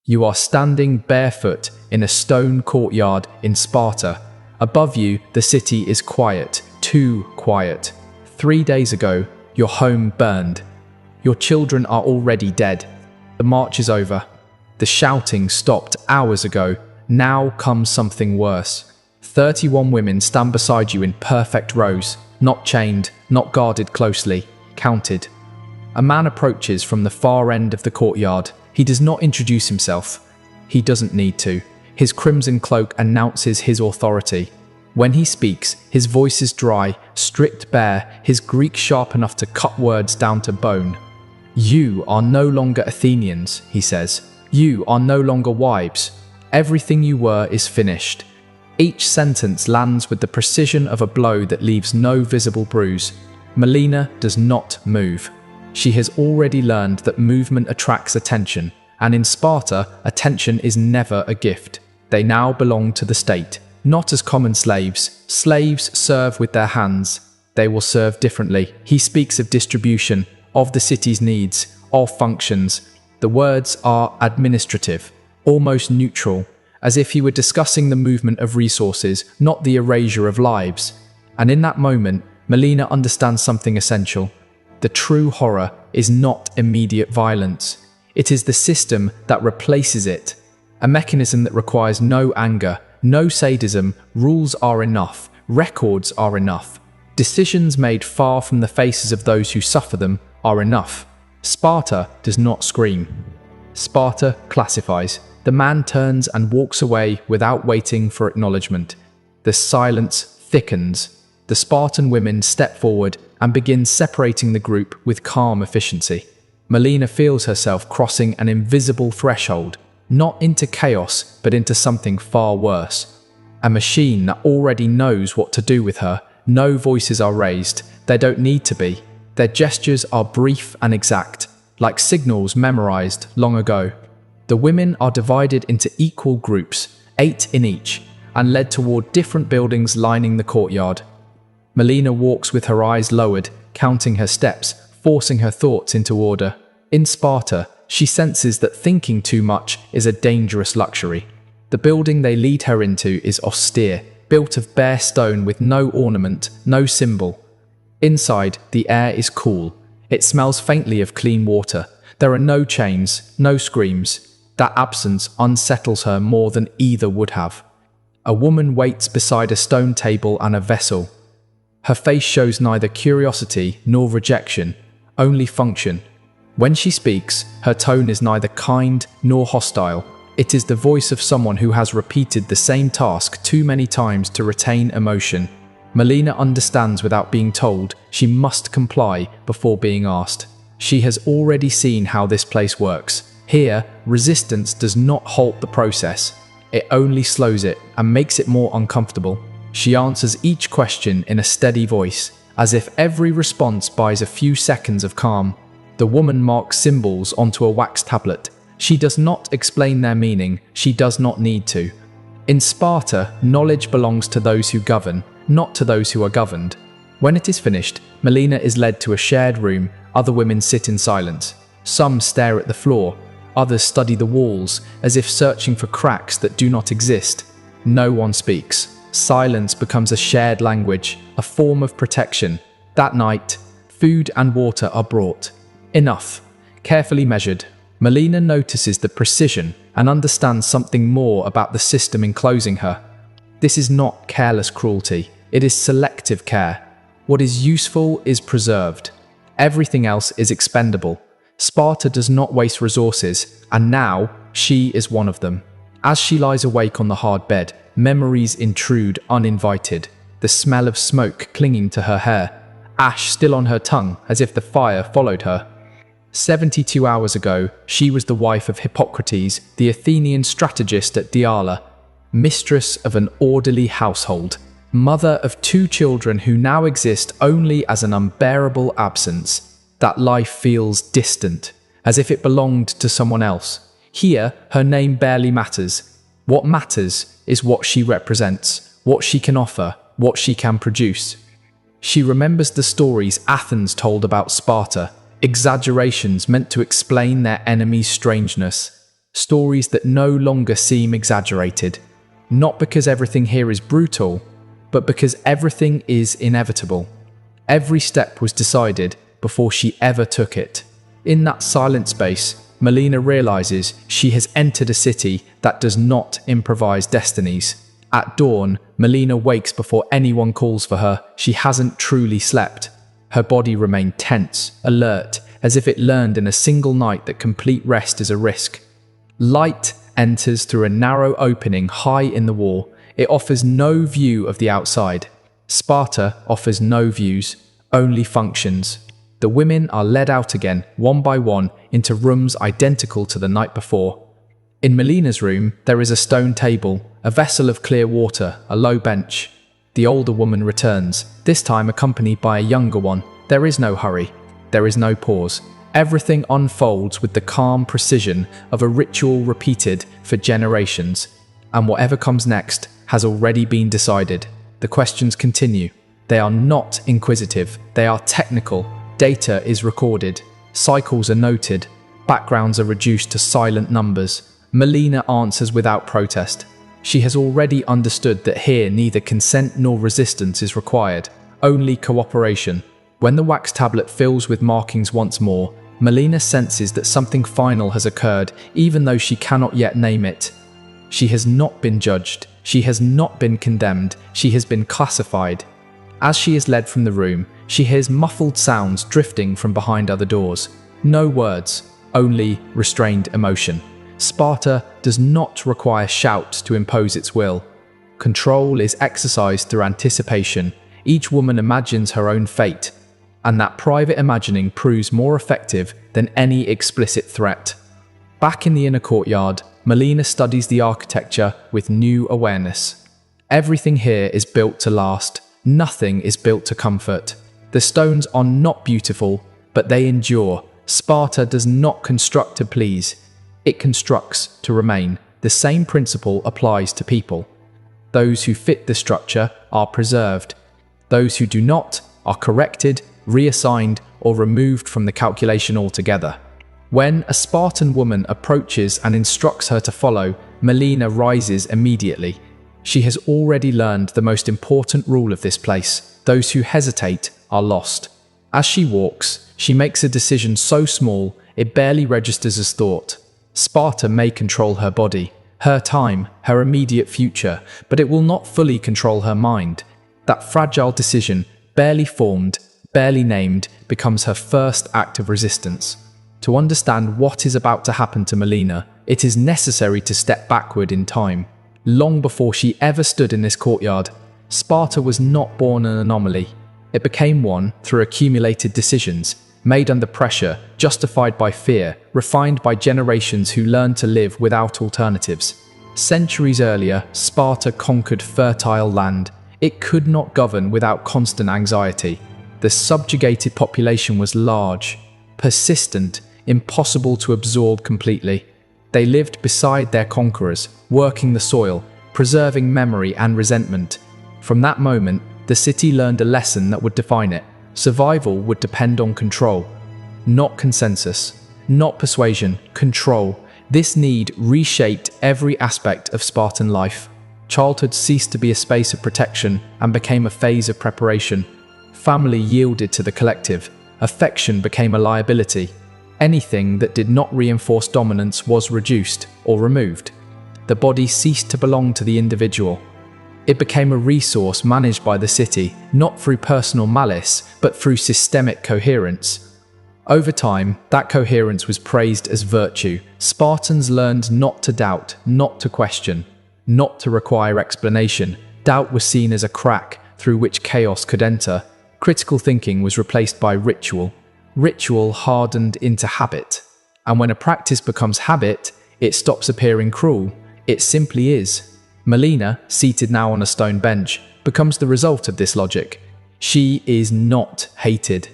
You are standing barefoot in a stone courtyard in Sparta. Above you, the city is quiet, too quiet. 3 days ago, your home burned. Your children are already dead. The march is over. The shouting stopped hours ago. Now comes something worse. 31 women stand beside you in perfect rows, not chained, not guarded closely, counted. A man approaches from the far end of the courtyard. He does not introduce himself. He doesn't need to. His crimson cloak announces his authority. When he speaks, his voice is dry, stripped bare, his Greek sharp enough to cut words down to bone. You are no longer Athenians, he says. You are no longer wives. Everything you were is finished. Each sentence lands with the precision of a blow that leaves no visible bruise. Melina does not move. She has already learned that movement attracts attention, and in Sparta, attention is never a gift. They now belong to the state, not as common slaves. Slaves serve with their hands. They will serve differently. He speaks of distribution, of the city's needs, of functions. The words are administrative, almost neutral, as if he were discussing the movement of resources, not the erasure of lives. And in that moment, Melina understands something essential. The true horror is not immediate violence. It is the system that replaces it. A mechanism that requires no anger, no sadism. Rules are enough. Records are enough. Decisions made far from the faces of those who suffer them are enough. Sparta does not scream. Sparta classifies. The man turns and walks away without waiting for acknowledgement. The silence thickens. The Spartan women step forward and begin separating the group with calm efficiency. Melina feels herself crossing an invisible threshold, not into chaos, but into something far worse. A machine that already knows what to do with her. No voices are raised. They don't need to be. Their gestures are brief and exact, like signals memorized long ago. The women are divided into equal groups, 8 in each, and led toward different buildings lining the courtyard. Melina walks with her eyes lowered, counting her steps, forcing her thoughts into order. In Sparta, she senses that thinking too much is a dangerous luxury. The building they lead her into is austere, built of bare stone with no ornament, no symbol. Inside, the air is cool. It smells faintly of clean water. There are no chains, no screams. That absence unsettles her more than either would have. A woman waits beside a stone table and a vessel. Her face shows neither curiosity nor rejection, only function. When she speaks, her tone is neither kind nor hostile. It is the voice of someone who has repeated the same task too many times to retain emotion. Melina understands without being told. She must comply before being asked. She has already seen how this place works. Here, resistance does not halt the process. It only slows it and makes it more uncomfortable. She answers each question in a steady voice, as if every response buys a few seconds of calm. The woman marks symbols onto a wax tablet. She does not explain their meaning. She does not need to. In Sparta, knowledge belongs to those who govern, not to those who are governed. When it is finished, Melina is led to a shared room. Other women sit in silence. Some stare at the floor. Others study the walls, as if searching for cracks that do not exist. No one speaks. Silence becomes a shared language, a form of protection. That night, food and water are brought. Enough. Carefully measured. Melina notices the precision and understands something more about the system enclosing her. This is not careless cruelty. It is selective care. What is useful is preserved. Everything else is expendable. Sparta does not waste resources, and now she is one of them. As she lies awake on the hard bed, memories intrude uninvited. The smell of smoke clinging to her hair, ash still on her tongue as if the fire followed her. 72 hours ago, she was the wife of Hippocrates, the Athenian strategist at Diala, mistress of an orderly household, mother of 2 children who now exist only as an unbearable absence. That life feels distant, as if it belonged to someone else. Here, her name barely matters. What matters is what she represents, what she can offer, what she can produce. She remembers the stories Athens told about Sparta, exaggerations meant to explain their enemy's strangeness. stories that no longer seem exaggerated, not because everything here is brutal, but because everything is inevitable. Every step was decided before she ever took it. In that silent space, Melina realizes she has entered a city that does not improvise destinies. At dawn, Melina wakes before anyone calls for her. She hasn't truly slept. Her body remained tense, alert, as if it learned in a single night that complete rest is a risk. Light enters through a narrow opening high in the wall. It offers no view of the outside. Sparta offers no views, only functions. The women are led out again, one by one, into rooms identical to the night before. In Melina's room, there is a stone table, a vessel of clear water, a low bench. The older woman returns, this time accompanied by a younger one. There is no hurry. There is no pause. Everything unfolds with the calm precision of a ritual repeated for generations. And whatever comes next has already been decided. The questions continue. They are not inquisitive. They are technical. Data is recorded. Cycles are noted. Backgrounds are reduced to silent numbers. Melina answers without protest. She has already understood that here neither consent nor resistance is required, only cooperation. When the wax tablet fills with markings once more, Melina senses that something final has occurred, even though she cannot yet name it. She has not been judged. She has not been condemned. She has been classified. As she is led from the room, she hears muffled sounds drifting from behind other doors. No words, only restrained emotion. Sparta does not require shouts to impose its will. Control is exercised through anticipation. Each woman imagines her own fate, and that private imagining proves more effective than any explicit threat. Back in the inner courtyard, Melina studies the architecture with new awareness. Everything here is built to last. Nothing is built to comfort. The stones are not beautiful, but they endure. Sparta does not construct to please. It constructs to remain. The same principle applies to people. Those who fit the structure are preserved. Those who do not are corrected, reassigned, or removed from the calculation altogether. When a Spartan woman approaches and instructs her to follow, Melina rises immediately. She has already learned the most important rule of this place. Those who hesitate are lost. As she walks, she makes a decision so small it barely registers as thought. Sparta may control her body, her time, her immediate future, but it will not fully control her mind. That fragile decision, barely formed, barely named, becomes her first act of resistance. To understand what is about to happen to Melina, it is necessary to step backward in time. Long before she ever stood in this courtyard, Sparta was not born an anomaly. It became one through accumulated decisions, made under pressure, justified by fear, refined by generations who learned to live without alternatives. Centuries earlier, Sparta conquered fertile land. It could not govern without constant anxiety. The subjugated population was large, persistent, impossible to absorb completely. They lived beside their conquerors, working the soil, preserving memory and resentment. From that moment, the city learned a lesson that would define it. Survival would depend on control, not consensus, not persuasion, control. This need reshaped every aspect of Spartan life. Childhood ceased to be a space of protection and became a phase of preparation. Family yielded to the collective. Affection became a liability. Anything that did not reinforce dominance was reduced or removed. The body ceased to belong to the individual. It became a resource managed by the city, not through personal malice, but through systemic coherence. Over time, that coherence was praised as virtue. Spartans learned not to doubt, not to question, not to require explanation. Doubt was seen as a crack through which chaos could enter. Critical thinking was replaced by ritual. Ritual hardened into habit. And when a practice becomes habit, it stops appearing cruel. It simply is. Melina, seated now on a stone bench, becomes the result of this logic. She is not hated.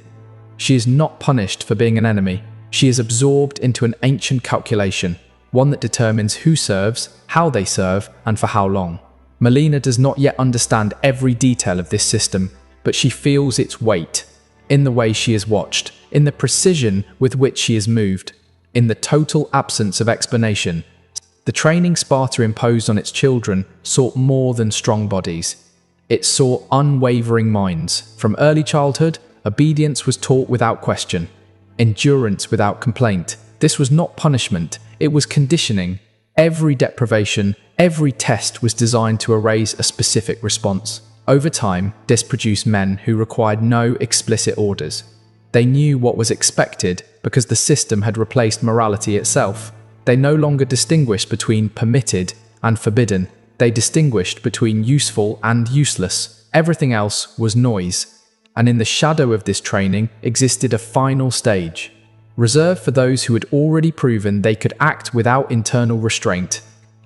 She is not punished for being an enemy. She is absorbed into an ancient calculation, one that determines who serves, how they serve, and for how long. Melina does not yet understand every detail of this system, but she feels its weight in the way she is watched, in the precision with which she is moved. In the total absence of explanation, the training Sparta imposed on its children sought more than strong bodies. It sought unwavering minds. From early childhood, obedience was taught without question, endurance without complaint. This was not punishment, it was conditioning. Every deprivation, every test was designed to erase a specific response. Over time, this produced men who required no explicit orders. They knew what was expected because the system had replaced morality itself. They no longer distinguished between permitted and forbidden. They distinguished between useful and useless. Everything else was noise. And in the shadow of this training existed a final stage, reserved for those who had already proven they could act without internal restraint.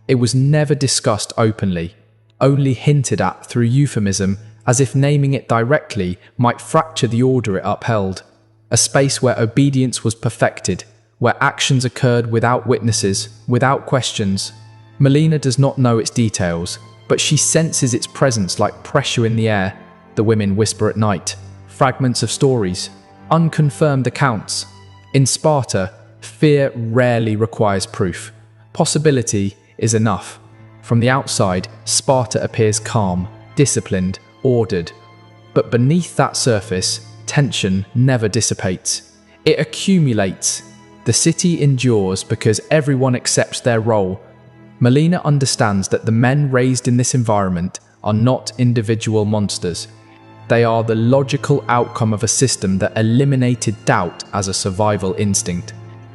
It was never discussed openly, only hinted at through euphemism, as if naming it directly might fracture the order it upheld. A space where obedience was perfected, where actions occurred without witnesses, without questions. Melina does not know its details, but she senses its presence like pressure in the air. The women whisper at night, fragments of stories, unconfirmed accounts. In Sparta, fear rarely requires proof. Possibility is enough. From the outside, Sparta appears calm, disciplined, ordered. But beneath that surface, tension never dissipates. It accumulates. The city endures because everyone accepts their role. Melina understands that the men raised in this environment are not individual monsters. They are the logical outcome of a system that eliminated doubt as a survival instinct.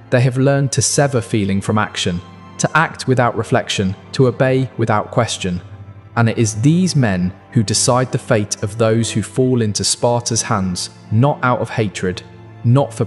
They have learned to sever feeling from action, to act without reflection, to obey without question. And it is these men who decide the fate of those who fall into Sparta's hands, not out of hatred, not for